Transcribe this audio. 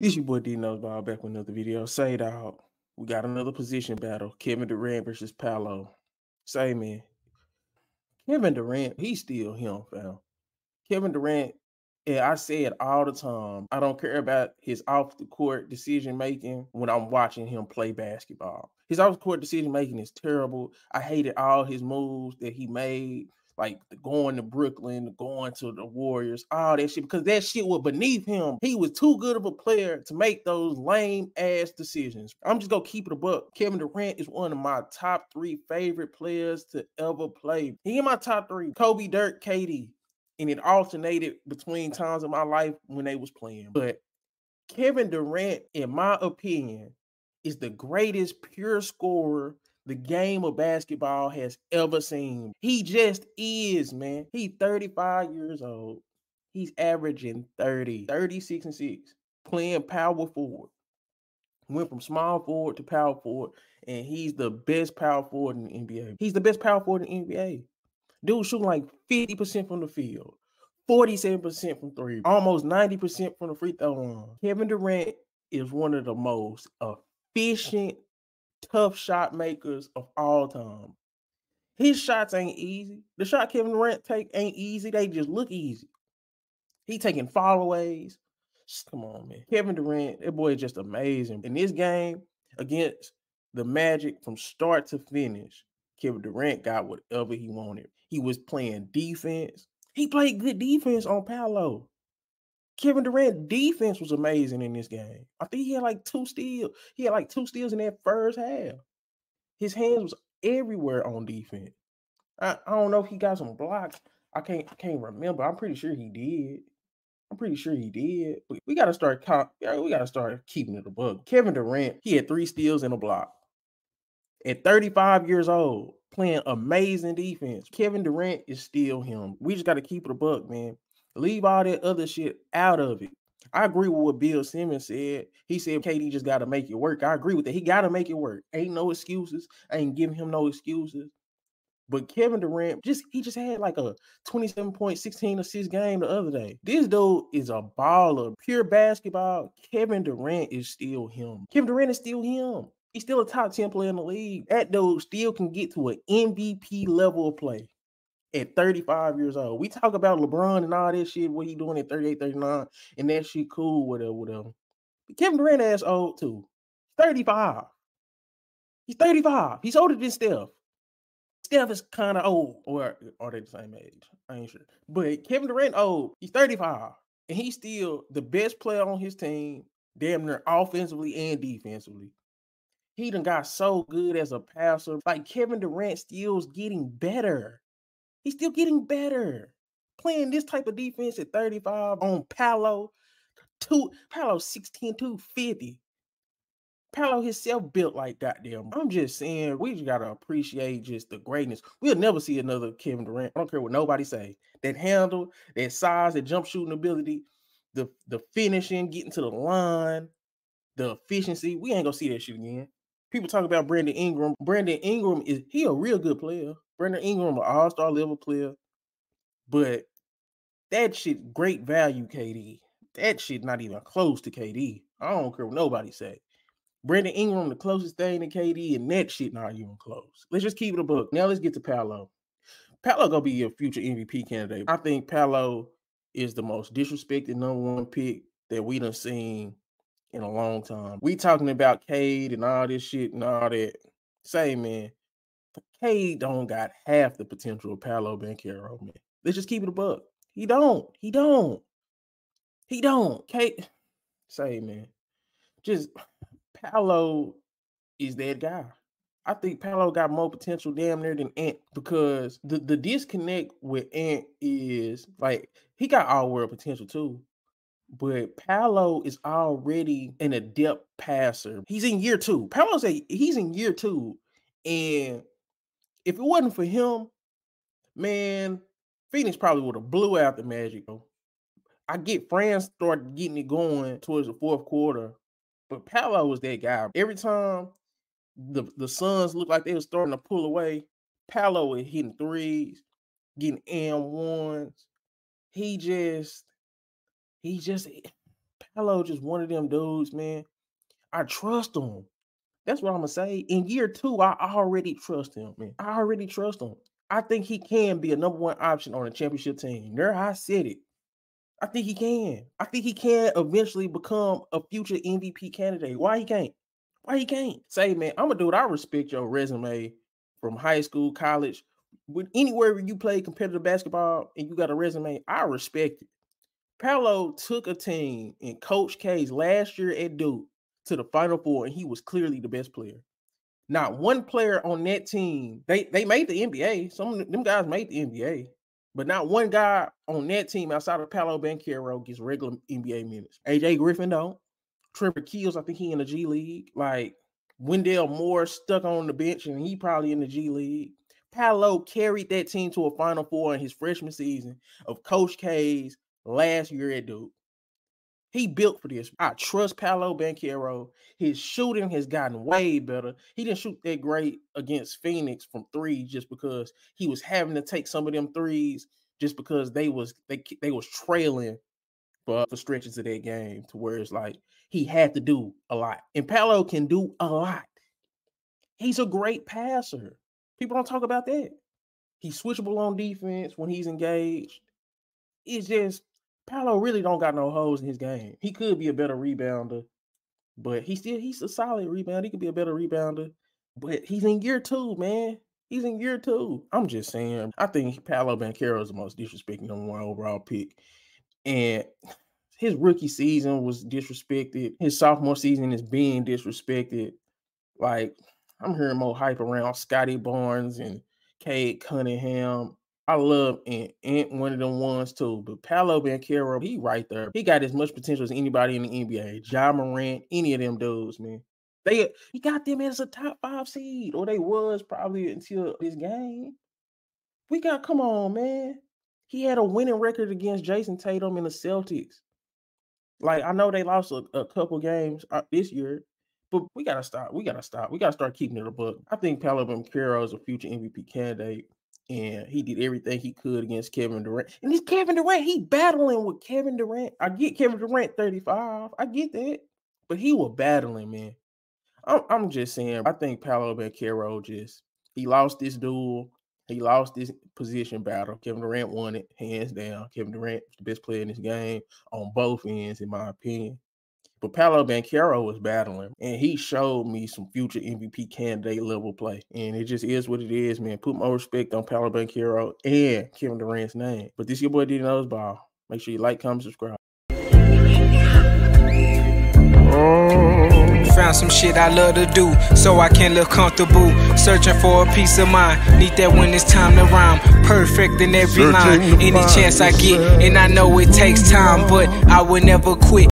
This your boy D Knows Ball back with another video. Say dog, we got another position battle. Kevin Durant versus Paolo. Say man, Kevin Durant, he's still him, fam. Kevin Durant, yeah, I say it all the time. I don't care about his off the court decision making when I'm watching him play basketball. His off the court decision making is terrible. I hated all his moves that he made, like going to Brooklyn, going to the Warriors, all that shit, because that shit was beneath him. He was too good of a player to make those lame ass decisions. I'm just gonna keep it a buck. Kevin Durant is one of my top 3 favorite players to ever play. He in my top 3. Kobe, Dirk, KD, and it alternated between times of my life when they was playing. But Kevin Durant, in my opinion, is the greatest pure scorer the game of basketball has ever seen. He just is, man. He's 35 years old. He's averaging 36 and 6, playing power forward. Went from small forward to power forward, and he's the best power forward in the NBA. He's the best power forward in the NBA. Dude shooting like 50% from the field, 47% from three, almost 90% from the free throw line. Kevin Durant is one of the most efficient, tough shot makers of all time. His shots ain't easy. The shot Kevin Durant take ain't easy. They just look easy. He taking fallaways. Come on, man. Kevin Durant, that boy is just amazing. In this game against the Magic, from start to finish, Kevin Durant got whatever he wanted. He was playing defense. He played good defense on Paolo. Kevin Durant defense was amazing in this game. I think he had like 2 steals. He had like 2 steals in that first half. His hands was everywhere on defense. I don't know if he got some blocks. I can't remember. I'm pretty sure he did. We gotta start. We gotta start keeping it a buck. Kevin Durant, he had 3 steals and a block. At 35 years old, playing amazing defense. Kevin Durant is still him. We just gotta keep it a buck, man. Leave all that other shit out of it. I agree with what Bill Simmons said. He said KD just gotta make it work. I agree with that. He gotta make it work. Ain't no excuses. I ain't giving him no excuses. But Kevin Durant, he just had like a 27.16 assist game the other day. This dude is a baller. Pure basketball. Kevin Durant is still him. Kevin Durant is still him. He's still a top 10 player in the league. That dude still can get to an MVP level of play at 35 years old. We talk about LeBron and all that shit, what he doing at 38, 39, and that shit cool, whatever. But Kevin Durant ass old too. 35. He's 35. He's older than Steph. Steph is kind of old, or are they the same age? I ain't sure. But Kevin Durant old. He's 35, and he's still the best player on his team, damn near offensively and defensively. He done got so good as a passer. Like Kevin Durant still's getting better. He's still getting better. Playing this type of defense at 35 on Paolo. Paolo 6'10", 250. Paolo himself built like goddamn. I'm just saying, we just gotta appreciate just the greatness. We'll never see another Kevin Durant. I don't care what nobody say. That handle, that size, that jump shooting ability, the finishing, getting to the line, the efficiency. We ain't gonna see that shit again. People talk about Brandon Ingram. Brandon Ingram he a real good player. Brandon Ingram, an all-star level player. But that shit, great value, KD. That shit not even close to KD. I don't care what nobody say. Brandon Ingram, the closest thing to KD, and that shit not even close. Let's just keep it a book. Now let's get to Paolo. Paolo gonna be a future MVP candidate. I think Paolo is the most disrespected #1 pick that we done seen in a long time. We talking about Cade and all this shit and all that. Say, man, Cade don't got half the potential of Paolo Banchero, man. Let's just keep it a buck. He don't. Cade, say, man, just Paolo is that guy. I think Paolo got more potential damn near than Ant, because the disconnect with Ant is like he got all world potential too. But Paolo is already an adept passer. He's in year 2. He's in year 2. And if it wasn't for him, man, Phoenix probably would have blew out the Magic. I get Franz started getting it going towards the 4th quarter, but Paolo was that guy. Every time the Suns looked like they were starting to pull away, Paolo was hitting threes, getting and ones. He just Paolo just one of them dudes, man. I trust him. That's what I'm gonna say. In year 2, I already trust him, man. I already trust him. I think he can be a #1 option on a championship team. There, I said it. I think he can. I think he can eventually become a future MVP candidate. Why he can't? Why he can't? Say, man, I'm a dude. I respect your resume from high school, college, with anywhere where you play competitive basketball and you got a resume. I respect it. Paolo took a team in Coach K's last year at Duke to the Final Four, and he was clearly the best player. Not one player on that team, they made the NBA. Some of them guys made the NBA, but not one guy on that team outside of Paolo Banchero gets regular NBA minutes. AJ Griffin don't. Trevor Keels, I think he in the G League. Like Wendell Moore stuck on the bench, and he probably in the G League. Paolo carried that team to a Final Four in his freshman season of Coach K's last year at Duke. He built for this. I trust Paolo Banchero. His shooting has gotten way better. He didn't shoot that great against Phoenix from 3 just because he was having to take some of them threes just because they was trailing for stretches of that game to where it's like he had to do a lot. And Paolo can do a lot. He's a great passer. People don't talk about that. He's switchable on defense when he's engaged. It's just Paolo really don't got no holes in his game. He could be a better rebounder, but he's a solid rebounder. He could be a better rebounder, but he's in year 2, man. He's in year 2. I'm just saying, I think Paolo Banchero is the most disrespected #1 overall pick. And his rookie season was disrespected. His sophomore season is being disrespected. Like, I'm hearing more hype around Scotty Barnes and Cade Cunningham. I love Ant one of them ones too, but Paolo Banchero, he right there. He got as much potential as anybody in the NBA. Ja Morant, any of them dudes, man. He got them as a top 5 seed, or they was probably until this game. Come on, man. He had a winning record against Jason Tatum and the Celtics. Like, I know they lost a couple games this year, but we gotta stop. We gotta start keeping it a buck. I think Paolo Banchero is a future MVP candidate. And he did everything he could against Kevin Durant. And this Kevin Durant, he battling with Kevin Durant. I get Kevin Durant 35. I get that. But he was battling, man. I'm just saying, I think Paolo Banchero he lost this duel. He lost this position battle. Kevin Durant won it, hands down. Kevin Durant was the best player in this game on both ends, in my opinion. But Paolo Banchero was battling, and he showed me some future MVP candidate level play. And it just is what it is, man. Put more respect on Paolo Banchero and Kevin Durant's name. But this your boy D Knows Ball. Make sure you like, comment, subscribe. Found some shit I love to do, so I can live comfortable. Searching for a peace of mind, need that when it's time to rhyme. Perfect in every line, any chance I get, and I know it takes time, but I will never quit.